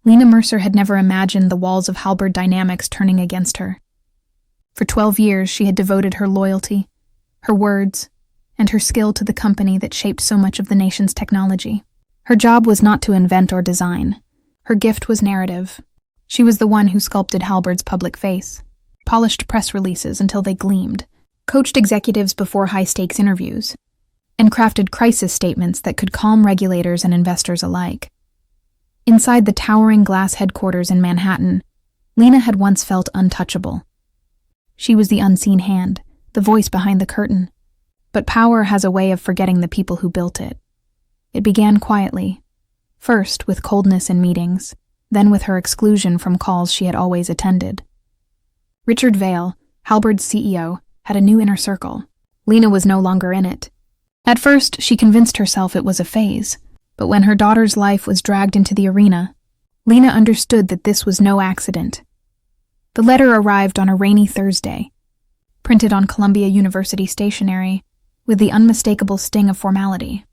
Lina Mercer had never imagined the walls of Halberd Dynamics turning against her. For 12 years, she had devoted her loyalty, her words, and her skill to the company that shaped so much of the nation's technology. Her job was not to invent or design. Her gift was narrative. She was the one who sculpted Halberd's public face, polished press releases until they gleamed, coached executives before high-stakes interviews, and crafted crisis statements that could calm regulators and investors alike. Inside the towering glass headquarters in Manhattan, Lina had once felt untouchable. She was the unseen hand, the voice behind the curtain. But power has a way of forgetting the people who built it. It began quietly, first with coldness in meetings, then with her exclusion from calls she had always attended. Richard Vail, Halberd's CEO, had a new inner circle. Lina was no longer in it. At first, she convinced herself it was a phase, but when her daughter's life was dragged into the arena, Lina understood that this was no accident. The letter arrived on a rainy Thursday, printed on Columbia University stationery, with the unmistakable sting of formality.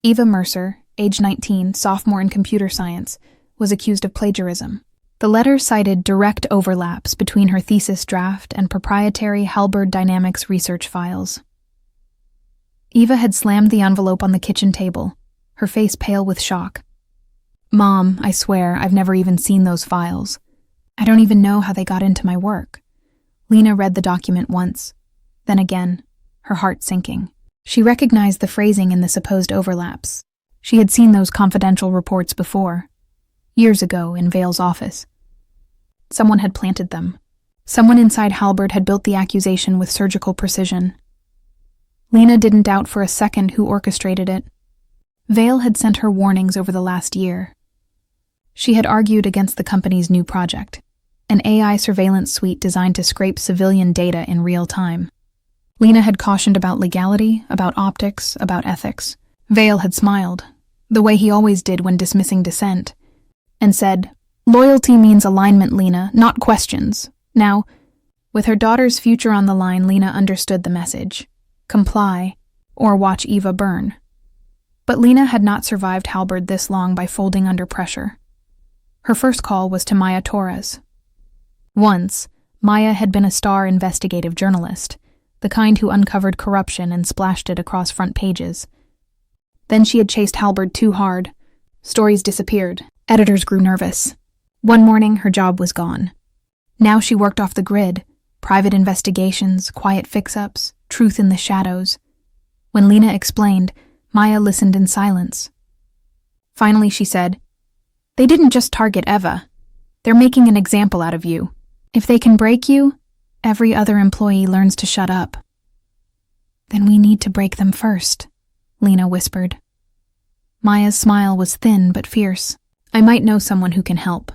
Eva Mercer, age 19, sophomore in computer science, was accused of plagiarism. The letter cited direct overlaps between her thesis draft and proprietary Halberd Dynamics research files. Eva had slammed the envelope on the kitchen table, her face pale with shock. "Mom, I swear, I've never even seen those files. I don't even know how they got into my work." Lina read the document once, then again, her heart sinking. She recognized the phrasing in the supposed overlaps. She had seen those confidential reports before, years ago in Vail's office. Someone had planted them. Someone inside Halberd had built the accusation with surgical precision. Lina didn't doubt for a second who orchestrated it. Vail had sent her warnings over the last year. She had argued against the company's new project, an AI surveillance suite designed to scrape civilian data in real time. Lina had cautioned about legality, about optics, about ethics. Vail had smiled, the way he always did when dismissing dissent, and said, "Loyalty means alignment, Lina, not questions." Now, with her daughter's future on the line, Lina understood the message. Comply, or watch Eva burn. But Lina had not survived Halberd this long by folding under pressure. Her first call was to Maya Torres. Once, Maya had been a star investigative journalist, the kind who uncovered corruption and splashed it across front pages. Then she had chased Halberd too hard. Stories disappeared. Editors grew nervous. One morning, her job was gone. Now she worked off the grid. Private investigations, quiet fix-ups, truth in the shadows. When Lina explained, Maya listened in silence. Finally, she said, "They didn't just target Eva. They're making an example out of you. If they can break you, every other employee learns to shut up." "Then we need to break them first," Lina whispered. Maya's smile was thin but fierce. "I might know someone who can help."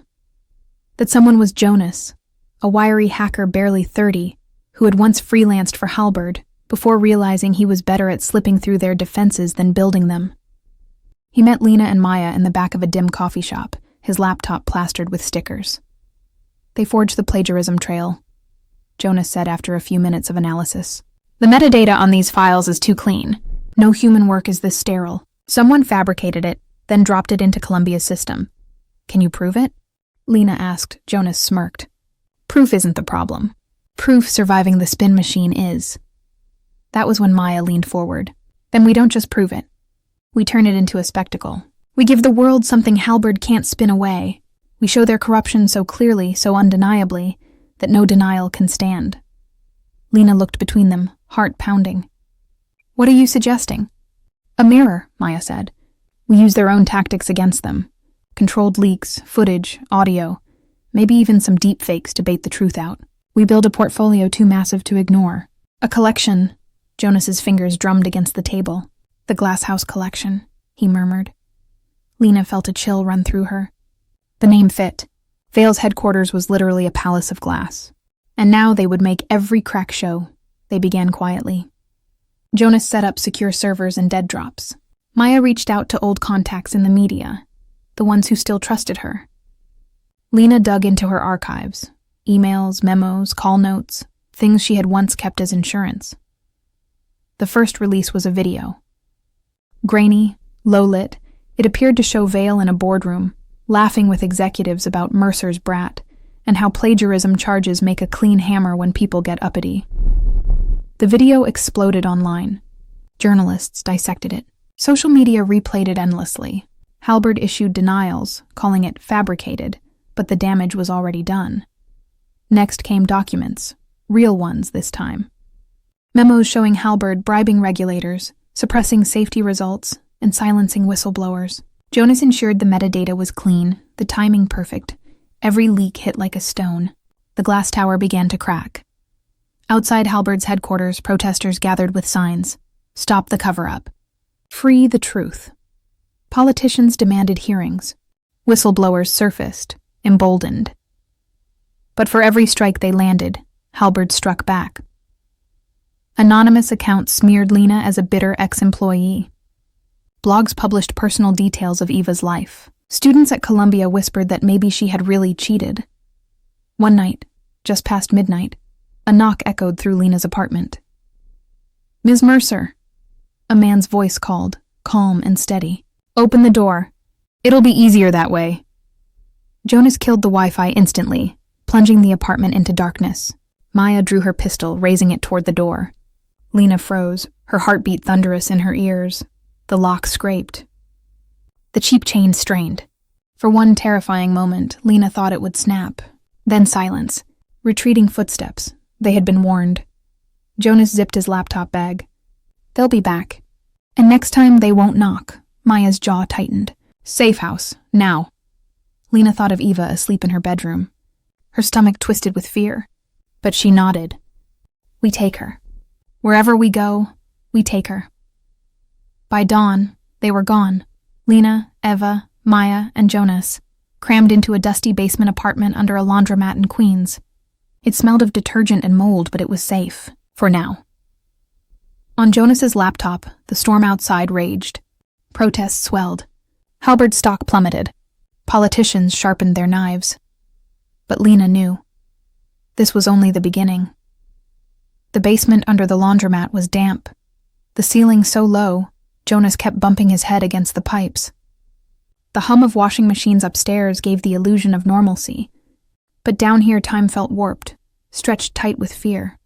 That someone was Jonas, a wiry hacker barely 30, who had once freelanced for Halberd before realizing he was better at slipping through their defenses than building them. He met Lina and Maya in the back of a dim coffee shop, his laptop plastered with stickers. "They forged the plagiarism trail," Jonas said after a few minutes of analysis. "The metadata on these files is too clean. No human work is this sterile. Someone fabricated it, then dropped it into Columbia's system. Can you prove it?" Lina asked. Jonas smirked. "Proof isn't the problem. Proof surviving the spin machine is." That was when Maya leaned forward. "Then we don't just prove it. We turn it into a spectacle. We give the world something Halberd can't spin away. We show their corruption so clearly, so undeniably, that no denial can stand." Lina looked between them, heart pounding. "What are you suggesting?" "A mirror," Maya said. "We use their own tactics against them. Controlled leaks, footage, audio, maybe even some deep fakes to bait the truth out. We build a portfolio too massive to ignore. A collection." Jonas's fingers drummed against the table. "The Glasshouse Collection," he murmured. Lina felt a chill run through her. The name fit. Vail's headquarters was literally a palace of glass. And now they would make every crack show. They began quietly. Jonas set up secure servers and dead drops. Maya reached out to old contacts in the media, the ones who still trusted her. Lina dug into her archives, emails, memos, call notes, things she had once kept as insurance. The first release was a video. Grainy, low-lit, it appeared to show Vail in a boardroom, laughing with executives about Mercer's brat and how plagiarism charges make a clean hammer when people get uppity. The video exploded online. Journalists dissected it. Social media replayed it endlessly. Halberd issued denials, calling it fabricated, but the damage was already done. Next came documents, real ones this time. Memos showing Halberd bribing regulators, suppressing safety results, and silencing whistleblowers. Jonas ensured the metadata was clean, the timing perfect. Every leak hit like a stone. The glass tower began to crack. Outside Halberd's headquarters, protesters gathered with signs. Stop the cover-up. Free the truth. Politicians demanded hearings. Whistleblowers surfaced, emboldened. But for every strike they landed, Halberd struck back. Anonymous accounts smeared Lina as a bitter ex-employee. Blogs published personal details of Eva's life. Students at Columbia whispered that maybe she had really cheated. One night, just past midnight, a knock echoed through Lina's apartment. "Ms. Mercer," a man's voice called, calm and steady. "Open the door. It'll be easier that way." Jonas killed the Wi-Fi instantly, plunging the apartment into darkness. Maya drew her pistol, raising it toward the door. Lina froze, her heartbeat thunderous in her ears. The lock scraped. The cheap chain strained. For one terrifying moment, Lina thought it would snap. Then silence. Retreating footsteps. They had been warned. Jonas zipped his laptop bag. They'll be back. And next time they won't knock. Maya's jaw tightened. Safe house, now. Lina thought of Eva asleep in her bedroom. Her stomach twisted with fear. But she nodded. We take her. Wherever we go, we take her. By dawn, they were gone. Lina, Eva, Maya, and Jonas, crammed into a dusty basement apartment under a laundromat in Queens. It smelled of detergent and mold, but it was safe, for now. On Jonas's laptop, the storm outside raged. Protests swelled. Halberd's stock plummeted. Politicians sharpened their knives. But Lina knew. This was only the beginning. The basement under the laundromat was damp. The ceiling so low, Jonas kept bumping his head against the pipes. The hum of washing machines upstairs gave the illusion of normalcy. But down here time felt warped, stretched tight with fear.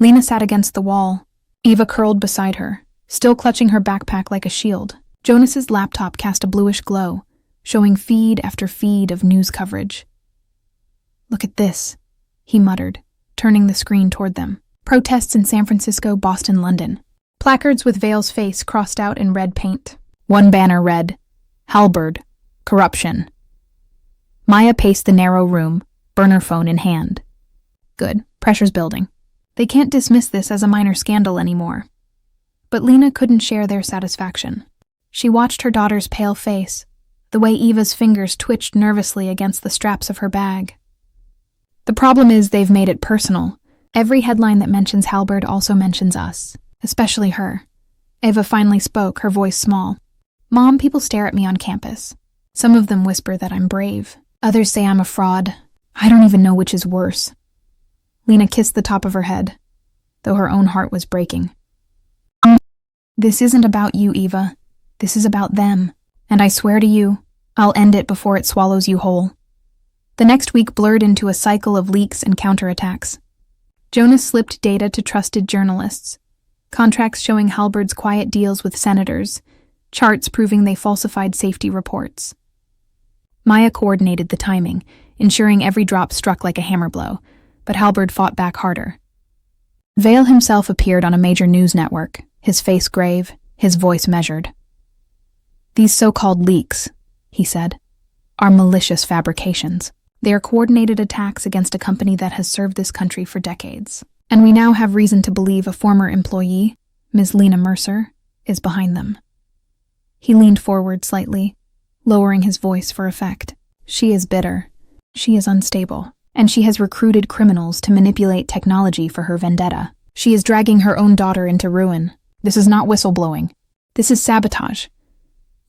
Lina sat against the wall. Eva curled beside her, still clutching her backpack like a shield. Jonas's laptop cast a bluish glow, showing feed after feed of news coverage. Look at this, he muttered, turning the screen toward them. Protests in San Francisco, Boston, London. Placards with Vale's face crossed out in red paint. One banner read, Halberd, corruption. Maya paced the narrow room, burner phone in hand. Good, pressure's building. They can't dismiss this as a minor scandal anymore. But Lina couldn't share their satisfaction. She watched her daughter's pale face, the way Eva's fingers twitched nervously against the straps of her bag. The problem is they've made it personal. Every headline that mentions Halberd also mentions us, especially her. Eva finally spoke, her voice small. Mom, people stare at me on campus. Some of them whisper that I'm brave. Others say I'm a fraud. I don't even know which is worse. Lina kissed the top of her head, though her own heart was breaking. This isn't about you, Eva. This is about them. And I swear to you, I'll end it before it swallows you whole. The next week blurred into a cycle of leaks and counterattacks. Jonas slipped data to trusted journalists. Contracts showing Halberd's quiet deals with senators. Charts proving they falsified safety reports. Maya coordinated the timing, ensuring every drop struck like a hammer blow, but Halberd fought back harder. Vale himself appeared on a major news network, his face grave, his voice measured. These so-called leaks, he said, are malicious fabrications. They are coordinated attacks against a company that has served this country for decades. And we now have reason to believe a former employee, Ms. Lina Mercer, is behind them. He leaned forward slightly, lowering his voice for effect. She is bitter. She is unstable. And she has recruited criminals to manipulate technology for her vendetta. She is dragging her own daughter into ruin. This is not whistleblowing. This is sabotage.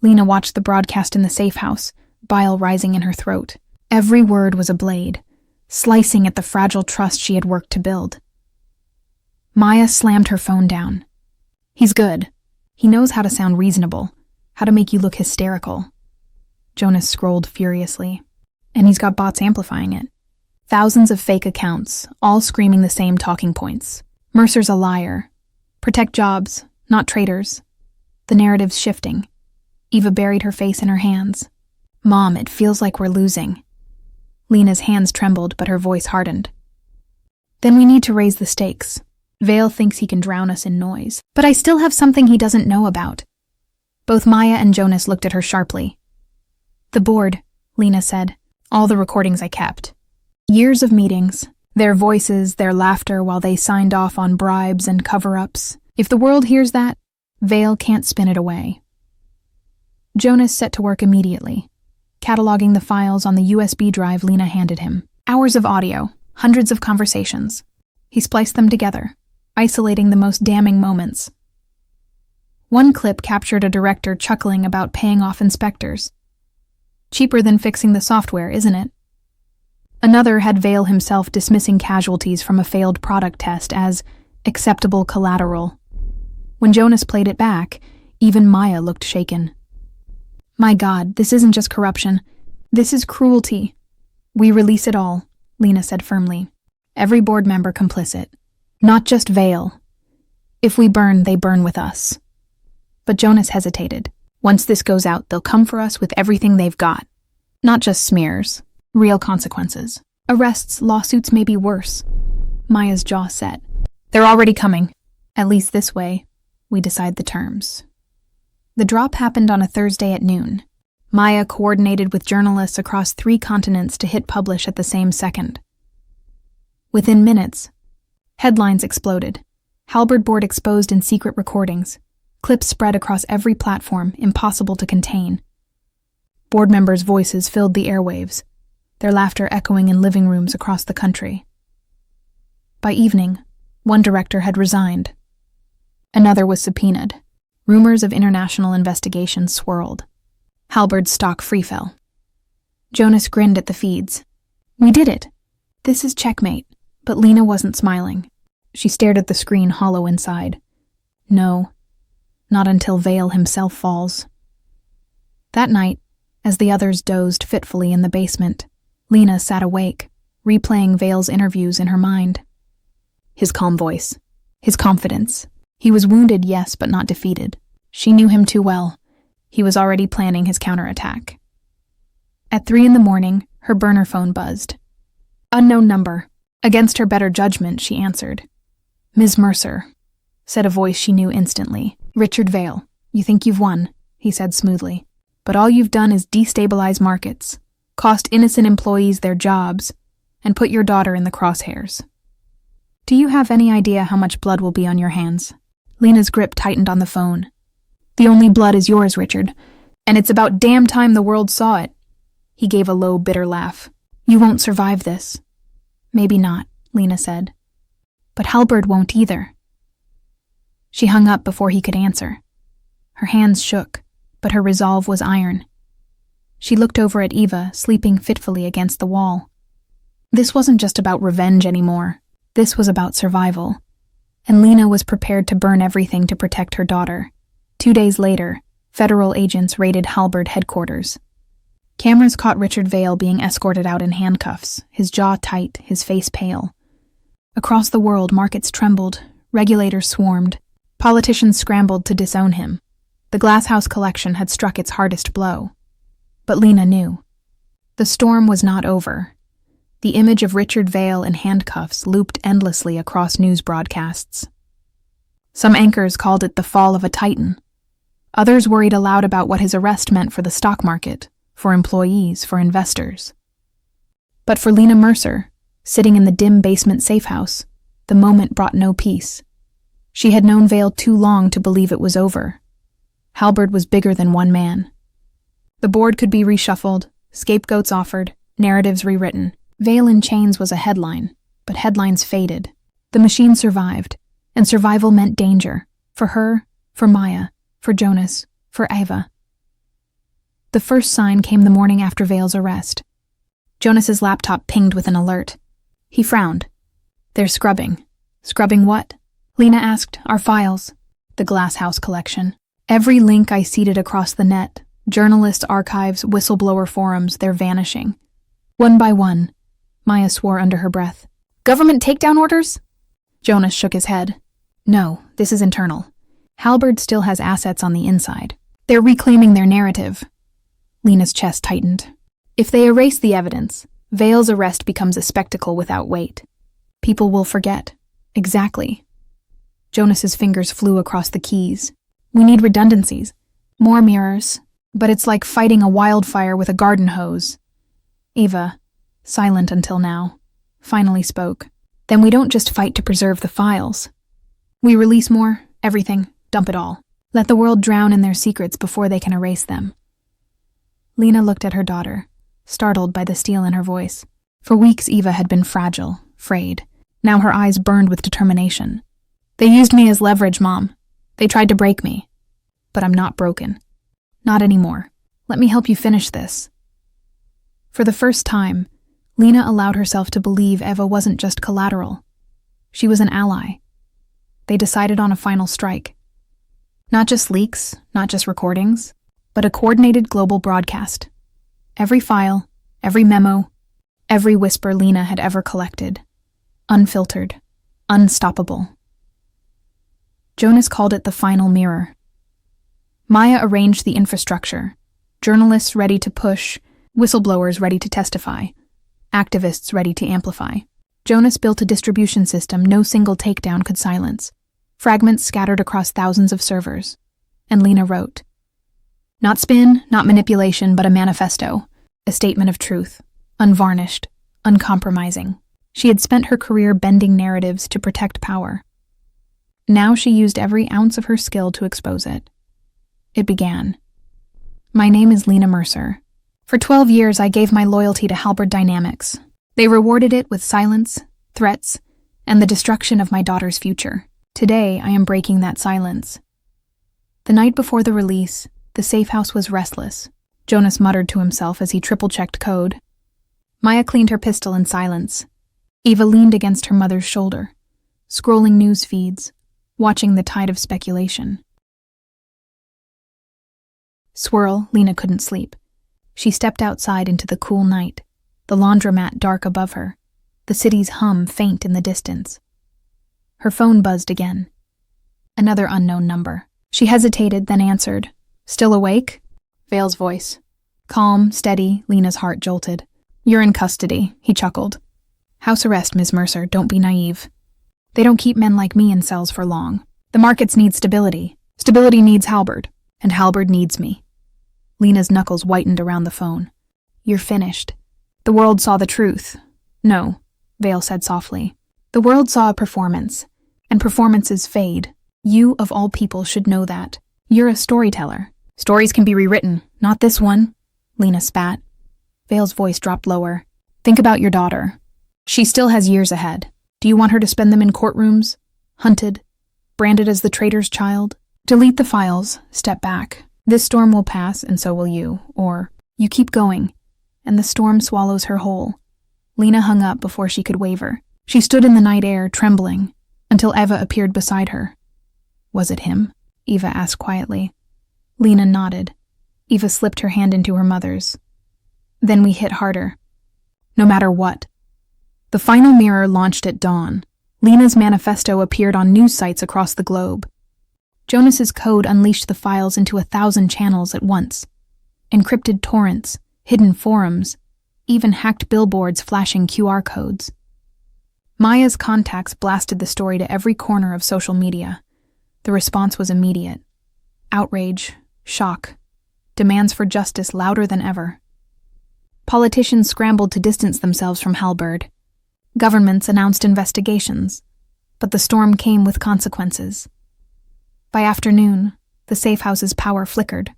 Lina watched the broadcast in the safe house, bile rising in her throat. Every word was a blade, slicing at the fragile trust she had worked to build. Maya slammed her phone down. He's good. He knows how to sound reasonable, how to make you look hysterical. Jonas scrolled furiously. And he's got bots amplifying it. Thousands of fake accounts, all screaming the same talking points. Mercer's a liar. Protect jobs, not traitors. The narrative's shifting. Eva buried her face in her hands. Mom, it feels like we're losing. Lina's hands trembled, but her voice hardened. Then we need to raise the stakes. Vale thinks he can drown us in noise, but I still have something he doesn't know about. Both Maya and Jonas looked at her sharply. The board, Lina said. All the recordings I kept. Years of meetings, their voices, their laughter while they signed off on bribes and cover-ups. If the world hears that, Vale can't spin it away. Jonas set to work immediately, cataloging the files on the USB drive Lina handed him. Hours of audio, hundreds of conversations. He spliced them together, isolating the most damning moments. One clip captured a director chuckling about paying off inspectors. Cheaper than fixing the software, isn't it? Another had Vale himself dismissing casualties from a failed product test as acceptable collateral. When Jonas played it back, even Maya looked shaken. My God, this isn't just corruption. This is cruelty. We release it all, Lina said firmly. Every board member complicit. Not just Vale. If we burn, they burn with us. But Jonas hesitated. Once this goes out, they'll come for us with everything they've got. Not just smears. Real consequences. Arrests, lawsuits may be worse. Maya's jaw set. They're already coming. At least this way, we decide the terms. The drop happened on a Thursday at noon. Maya coordinated with journalists across 3 continents to hit publish at the same second. Within minutes, headlines exploded. Halberd board exposed in secret recordings. Clips spread across every platform, impossible to contain. Board members' voices filled the airwaves, their laughter echoing in living rooms across the country. By evening, one director had resigned. Another was subpoenaed. Rumors of international investigations swirled. Halberd's stock freefell. Jonas grinned at the feeds. We did it. This is checkmate. But Lina wasn't smiling. She stared at the screen, hollow inside. No. Not until Vale himself falls. That night, as the others dozed fitfully in the basement, Lina sat awake, replaying Vale's interviews in her mind. His calm voice. His confidence. He was wounded, yes, but not defeated. She knew him too well. He was already planning his counterattack. At 3 a.m, her burner phone buzzed. Unknown number. Against her better judgment, she answered. Ms. Mercer, said a voice she knew instantly. Richard Vale, you think you've won, he said smoothly. But all you've done is destabilize markets, cost innocent employees their jobs, and put your daughter in the crosshairs. Do you have any idea how much blood will be on your hands? Lina's grip tightened on the phone. The only blood is yours, Richard, and it's about damn time the world saw it. He gave a low, bitter laugh. You won't survive this. Maybe not, Lina said. But Halberd won't either. She hung up before he could answer. Her hands shook, but her resolve was iron. She looked over at Eva, sleeping fitfully against the wall. This wasn't just about revenge anymore. This was about survival. And Lina was prepared to burn everything to protect her daughter. 2 days later, federal agents raided Halberd headquarters. Cameras caught Richard Vale being escorted out in handcuffs, his jaw tight, his face pale. Across the world, markets trembled, regulators swarmed, politicians scrambled to disown him. The Glasshouse collection had struck its hardest blow. But Lina knew. The storm was not over. The image of Richard Vale in handcuffs looped endlessly across news broadcasts. Some anchors called it the fall of a titan. Others worried aloud about what his arrest meant for the stock market, for employees, for investors. But for Lina Mercer, sitting in the dim basement safehouse, the moment brought no peace. She had known Vale too long to believe it was over. Halberd was bigger than one man. The board could be reshuffled, scapegoats offered, narratives rewritten. Vale in chains was a headline, but headlines faded. The machine survived, and survival meant danger. For her, for Maya, for Jonas, for Eva. The first sign came the morning after Vale's arrest. Jonas's laptop pinged with an alert. He frowned. They're scrubbing. Scrubbing what? Lina asked. Our files. The Glasshouse collection. Every link I seeded across the net, Journalists' archives, whistleblower forums, they're vanishing. One by one, Maya swore under her breath. Government takedown orders? Jonas shook his head. No, this is internal. Halberd still has assets on the inside. They're reclaiming their narrative. Lina's chest tightened. If they erase the evidence, Vale's arrest becomes a spectacle without weight. People will forget. Exactly. Jonas's fingers flew across the keys. We need redundancies. More mirrors. But it's like fighting a wildfire with a garden hose. Eva, silent until now, finally spoke. Then we don't just fight to preserve the files. We release more, everything, dump it all. Let the world drown in their secrets before they can erase them. Lina looked at her daughter, startled by the steel in her voice. For weeks Eva had been fragile, frayed. Now her eyes burned with determination. They used me as leverage, Mom. They tried to break me. But I'm not broken. Not anymore. Let me help you finish this. For the first time, Lina allowed herself to believe Eva wasn't just collateral. She was an ally. They decided on a final strike. Not just leaks, not just recordings, but a coordinated global broadcast. Every file, every memo, every whisper Lina had ever collected. Unfiltered, unstoppable. Jonas called it the final mirror. Maya arranged the infrastructure. Journalists ready to push, whistleblowers ready to testify, activists ready to amplify. Jonas built a distribution system no single takedown could silence. Fragments scattered across thousands of servers. And Lina wrote, not spin, not manipulation, but a manifesto, a statement of truth, unvarnished, uncompromising. She had spent her career bending narratives to protect power. Now she used every ounce of her skill to expose it. It began. My name is Lina Mercer. For 12 years, I gave my loyalty to Halberd Dynamics. They rewarded it with silence, threats, and the destruction of my daughter's future. Today, I am breaking that silence. The night before the release, the safe house was restless. Jonas muttered to himself as he triple-checked code. Maya cleaned her pistol in silence. Eva leaned against her mother's shoulder, scrolling news feeds, watching the tide of speculation. Swirl, Lina couldn't sleep. She stepped outside into the cool night, the laundromat dark above her, the city's hum faint in the distance. Her phone buzzed again. Another unknown number. She hesitated, then answered. Still awake? Vale's voice. Calm, steady, Lina's heart jolted. You're in custody, he chuckled. House arrest, Ms. Mercer, don't be naive. They don't keep men like me in cells for long. The markets need stability. Stability needs Halberd, and Halberd needs me. Lina's knuckles whitened around the phone. You're finished. The world saw the truth. No, Vale said softly. The world saw a performance, and performances fade. You, of all people, should know that. You're a storyteller. Stories can be rewritten, not this one. Lina spat. Vale's voice dropped lower. Think about your daughter. She still has years ahead. Do you want her to spend them in courtrooms? Hunted? Branded as the traitor's child? Delete the files, step back. This storm will pass, and so will you. Or, you keep going, and the storm swallows her whole. Lina hung up before she could waver. She stood in the night air, trembling, until Eva appeared beside her. Was it him? Eva asked quietly. Lina nodded. Eva slipped her hand into her mother's. Then we hit harder. No matter what. The final mirror launched at dawn. Lina's manifesto appeared on news sites across the globe. Jonas's code unleashed the files into 1,000 channels at once. Encrypted torrents, hidden forums, even hacked billboards flashing QR codes. Maya's contacts blasted the story to every corner of social media. The response was immediate. Outrage, shock, demands for justice louder than ever. Politicians scrambled to distance themselves from Halberd. Governments announced investigations, but the storm came with consequences. By afternoon, the safe house's power flickered.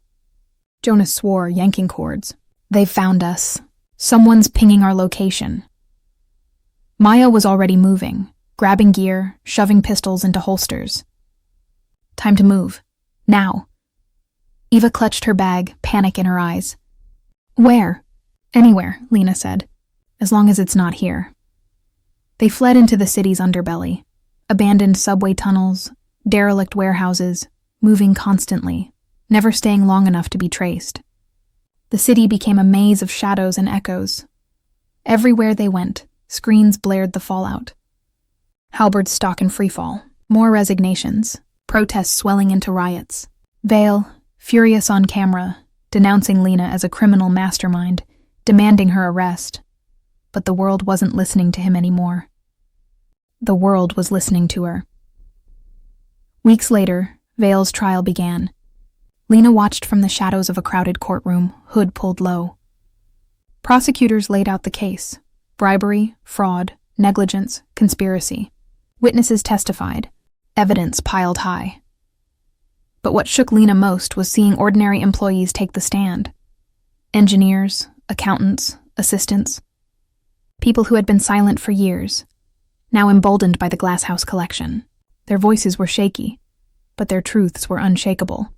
Jonas swore, yanking cords. They've found us. Someone's pinging our location. Maya was already moving, grabbing gear, shoving pistols into holsters. Time to move. Now. Eva clutched her bag, panic in her eyes. Where? Anywhere, Lina said, as long as it's not here. They fled into the city's underbelly, abandoned subway tunnels, derelict warehouses, moving constantly, never staying long enough to be traced. The city became a maze of shadows and echoes. Everywhere they went, screens blared the fallout. Halberd's stock in freefall, more resignations, protests swelling into riots. Vale, furious on camera, denouncing Lina as a criminal mastermind, demanding her arrest. But the world wasn't listening to him anymore. The world was listening to her. Weeks later, Vale's trial began. Lina watched from the shadows of a crowded courtroom, hood pulled low. Prosecutors laid out the case: bribery, fraud, negligence, conspiracy. Witnesses testified, evidence piled high. But what shook Lina most was seeing ordinary employees take the stand. Engineers, accountants, assistants. People who had been silent for years, now emboldened by the Glasshouse collection. Their voices were shaky, but their truths were unshakable.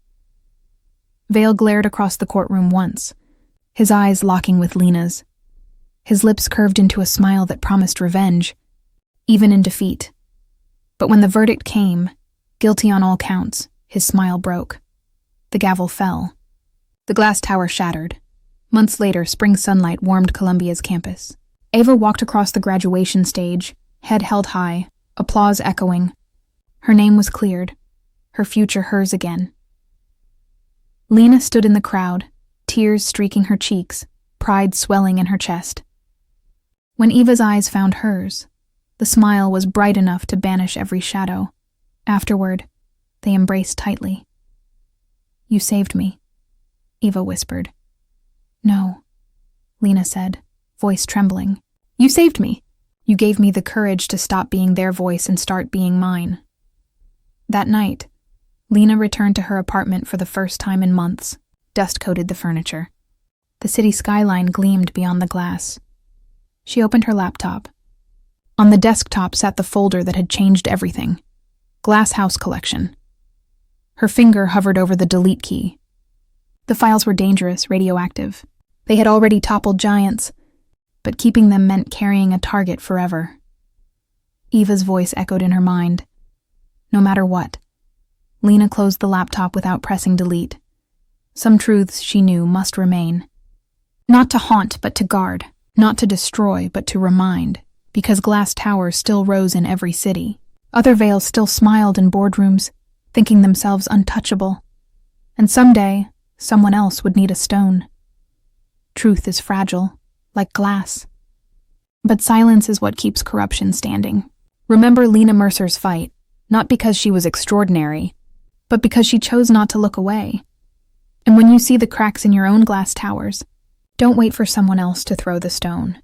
Vale glared across the courtroom once, his eyes locking with Lina's. His lips curved into a smile that promised revenge, even in defeat. But when the verdict came, guilty on all counts, his smile broke. The gavel fell. The glass tower shattered. Months later, spring sunlight warmed Columbia's campus. Ava walked across the graduation stage, head held high, applause echoing. Her name was cleared, her future hers again. Lina stood in the crowd, tears streaking her cheeks, pride swelling in her chest. When Eva's eyes found hers, the smile was bright enough to banish every shadow. Afterward, they embraced tightly. "You saved me," Eva whispered. "No," Lina said, voice trembling. "You saved me. You gave me the courage to stop being their voice and start being mine." That night, Lina returned to her apartment for the first time in months. Dust coated the furniture. The city skyline gleamed beyond the glass. She opened her laptop. On the desktop sat the folder that had changed everything. Glasshouse collection. Her finger hovered over the delete key. The files were dangerous, radioactive. They had already toppled giants, but keeping them meant carrying a target forever. Eva's voice echoed in her mind. No matter what. Lina closed the laptop without pressing delete. Some truths, she knew, must remain. Not to haunt, but to guard. Not to destroy, but to remind. Because glass towers still rose in every city. Other Vales still smiled in boardrooms, thinking themselves untouchable. And someday, someone else would need a stone. Truth is fragile, like glass. But silence is what keeps corruption standing. Remember Lina Mercer's fight, not because she was extraordinary, but because she chose not to look away. And when you see the cracks in your own glass towers, don't wait for someone else to throw the stone.